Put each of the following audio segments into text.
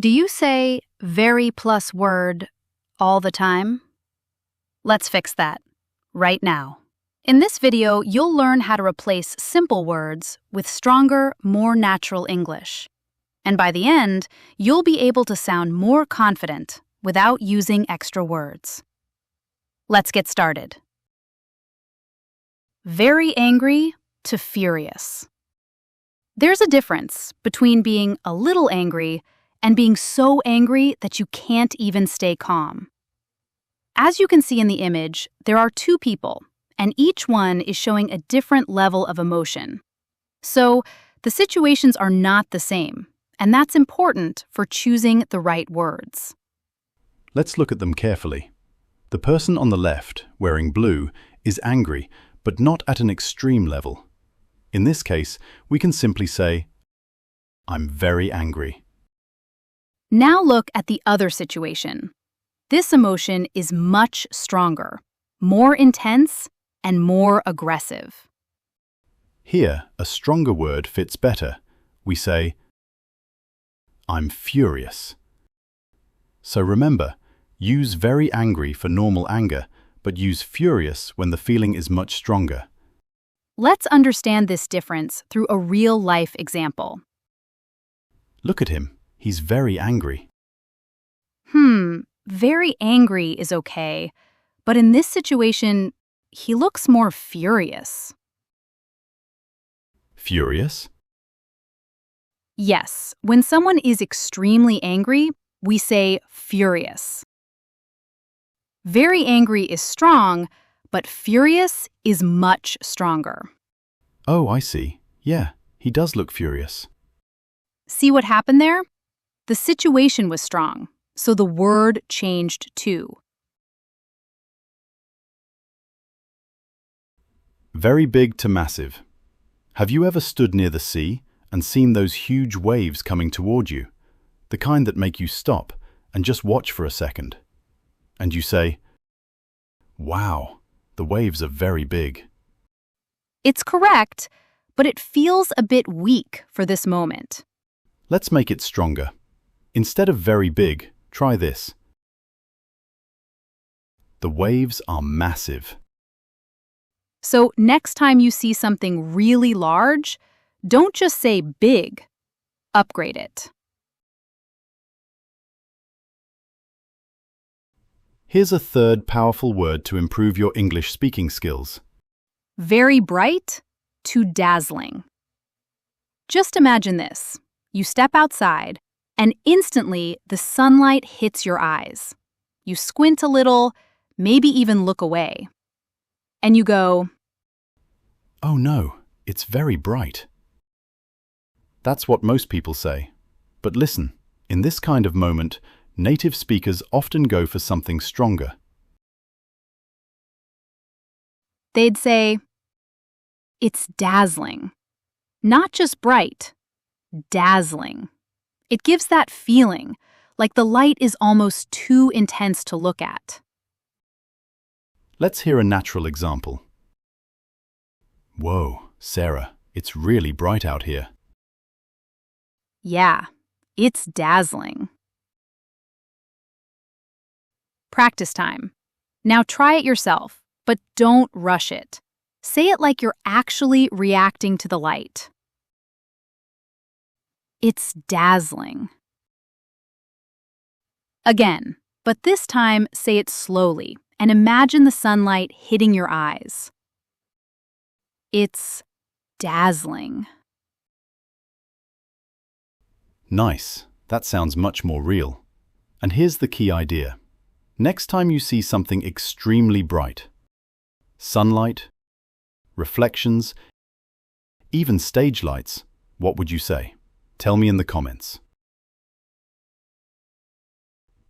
Do you say very plus word all the time? Let's fix that right now. In this video, you'll learn how to replace simple words with stronger, more natural English. And by the end, you'll be able to sound more confident without using extra words. Let's get started. Very angry to furious. There's a difference between being a little angry and being so angry that you can't even stay calm. As you can see in the image, there are two people, and each one is showing a different level of emotion. So, the situations are not the same, and that's important for choosing the right words. Let's look at them carefully. The person on the left, wearing blue, is angry, but not at an extreme level. In this case, we can simply say, "I'm very angry." Now look at the other situation. This emotion is much stronger, more intense, and more aggressive. Here, a stronger word fits better. We say, "I'm furious." So remember, use very angry for normal anger, but use furious when the feeling is much stronger. Let's understand this difference through a real-life example. Look at him. He's very angry. Very angry is okay, but in this situation, he looks more furious. Furious? Yes, when someone is extremely angry, we say furious. Very angry is strong, but furious is much stronger. Oh, I see. Yeah, he does look furious. See what happened there? The situation was strong, so the word changed too. Very big to massive. Have you ever stood near the sea and seen those huge waves coming toward you? The kind that make you stop and just watch for a second. And you say, "Wow, the waves are very big." It's correct, but it feels a bit weak for this moment. Let's make it stronger. Instead of very big, try this. The waves are massive. So next time you see something really large, don't just say big, upgrade it. Here's a third powerful word to improve your English speaking skills. Very bright to dazzling. Just imagine this. You step outside, and instantly the sunlight hits your eyes. You squint a little, maybe even look away. And you go, "Oh no, it's very bright." That's what most people say. But listen, in this kind of moment, native speakers often go for something stronger. they'd say, "It's dazzling." Not just bright, dazzling. It gives that feeling, like the light is almost too intense to look at. Let's hear a natural example. "Whoa, Sarah, it's really bright out here." Yeah, it's dazzling. Practice time. Now try it yourself, but don't rush it. Say it like you're actually reacting to the light. It's dazzling. Again, but this time say it slowly and imagine the sunlight hitting your eyes. It's dazzling. Nice. That sounds much more real. And here's the key idea. Next time you see something extremely bright, sunlight, reflections, even stage lights, what would you say? Tell me in the comments.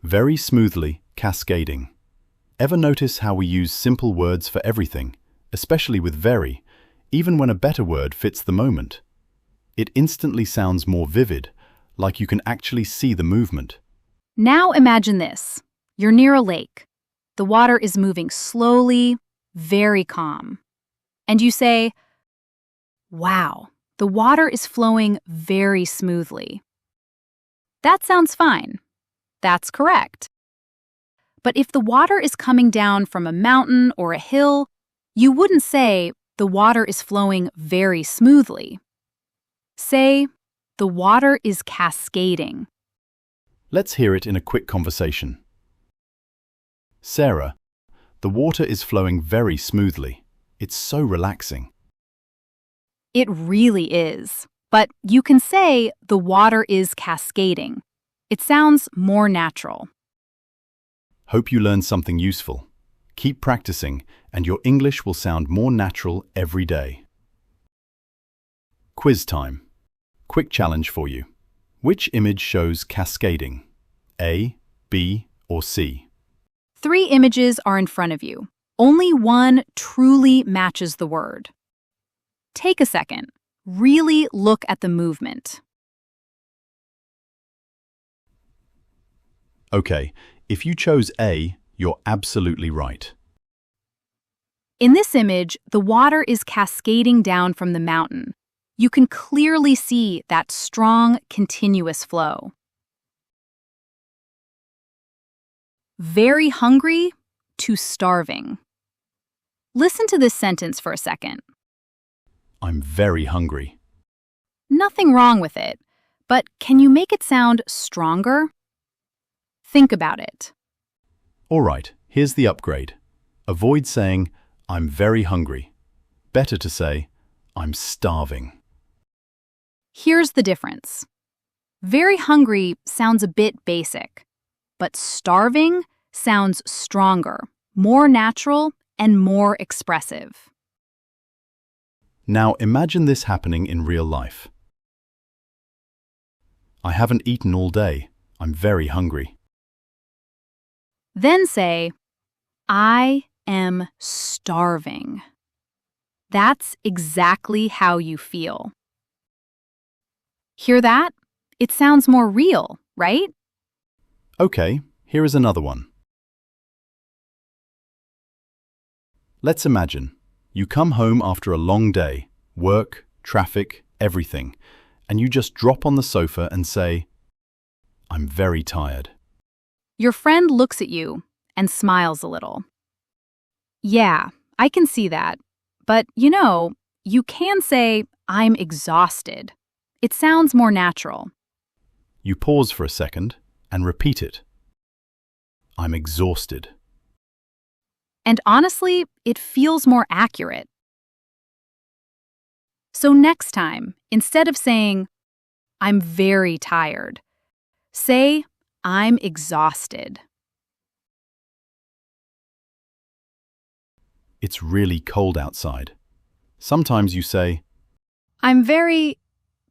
Very smoothly, cascading. Ever notice how we use simple words for everything, especially with very, even when a better word fits the moment? It instantly sounds more vivid, like you can actually see the movement. Now imagine this. You're near a lake. The water is moving slowly, very calm. And you say, "Wow, the water is flowing very smoothly." That sounds fine. That's correct. But if the water is coming down from a mountain or a hill, you wouldn't say the water is flowing very smoothly. Say, the water is cascading. Let's hear it in a quick conversation. Sarah, the water is flowing very smoothly. It's so relaxing. It really is. But you can say the water is cascading. It sounds more natural. Hope you learned something useful. Keep practicing, and your English will sound more natural every day. Quiz time. Quick challenge for you. Which image shows cascading? A, B, or C? 3 images are in front of you. Only one truly matches the word. Take a second. Really look at the movement. Okay, if you chose A, you're absolutely right. In this image, the water is cascading down from the mountain. You can clearly see that strong, continuous flow. Very hungry to starving. Listen to this sentence for a second. I'm very hungry. Nothing wrong with it, but can you make it sound stronger? Think about it. All right, here's the upgrade. Avoid saying, I'm very hungry. Better to say, I'm starving. Here's the difference. Very hungry sounds a bit basic, but starving sounds stronger, more natural, and more expressive. Now imagine this happening in real life. I haven't eaten all day. I'm very hungry. Then say, I am starving. That's exactly how you feel. Hear that? It sounds more real, right? Okay, here is another one. Let's imagine you come home after a long day, work, traffic, everything, and you just drop on the sofa and say, I'm very tired. Your friend looks at you and smiles a little. Yeah, I can see that. But, you can say, I'm exhausted. It sounds more natural. You pause for a second and repeat it. I'm exhausted. And honestly, it feels more accurate. So next time, instead of saying, I'm very tired, say, I'm exhausted. It's really cold outside. Sometimes you say, I'm very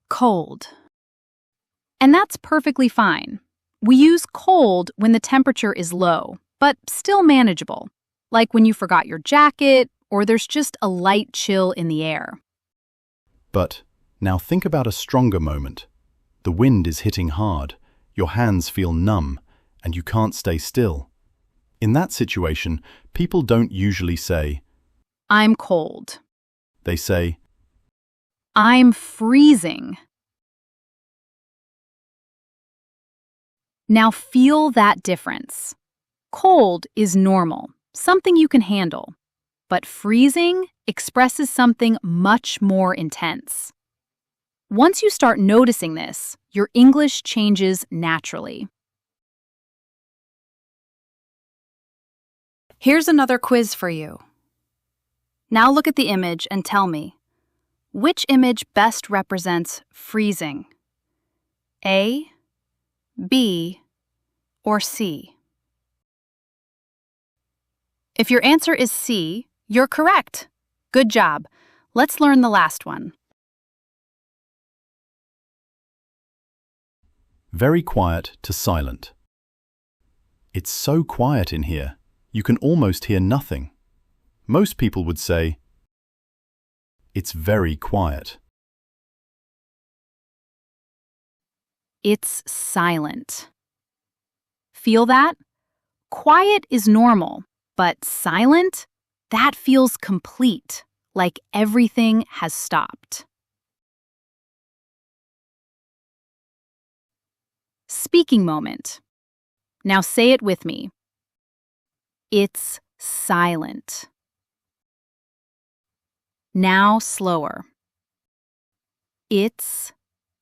cold. And that's perfectly fine. We use cold when the temperature is low, but still manageable, like when you forgot your jacket or there's just a light chill in the air. but now think about a stronger moment. The wind is hitting hard, your hands feel numb, and you can't stay still. In that situation, people don't usually say, I'm cold. they say, I'm freezing. Now feel that difference. Cold is normal, something you can handle. But freezing expresses something much more intense. Once you start noticing this, your English changes naturally. Here's another quiz for you. Now look at the image and tell me, which image best represents freezing? A, B, or C? If your answer is C, you're correct. Good job. Let's learn the last one. very quiet to silent. It's so quiet in here, you can almost hear nothing. Most people would say, it's very quiet. It's silent. Feel that? Quiet is normal, but silent? That feels complete, like everything has stopped. speaking moment. Now say it with me. It's silent. Now slower. It's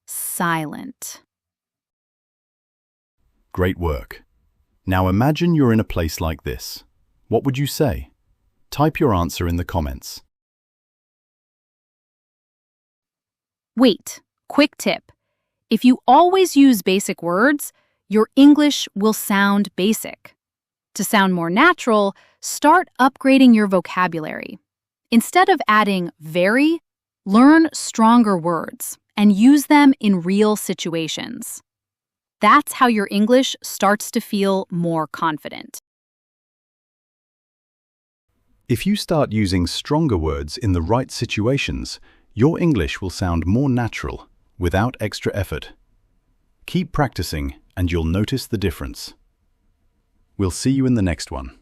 silent. Great work. Now imagine you're in a place like this. What would you say? Type your answer in the comments. Wait, quick tip. If you always use basic words, your English will sound basic. To sound more natural, start upgrading your vocabulary. Instead of adding very, learn stronger words and use them in real situations. That's how your English starts to feel more confident. If you start using stronger words in the right situations, your English will sound more natural, without extra effort. Keep practicing and you'll notice the difference. We'll see you in the next one.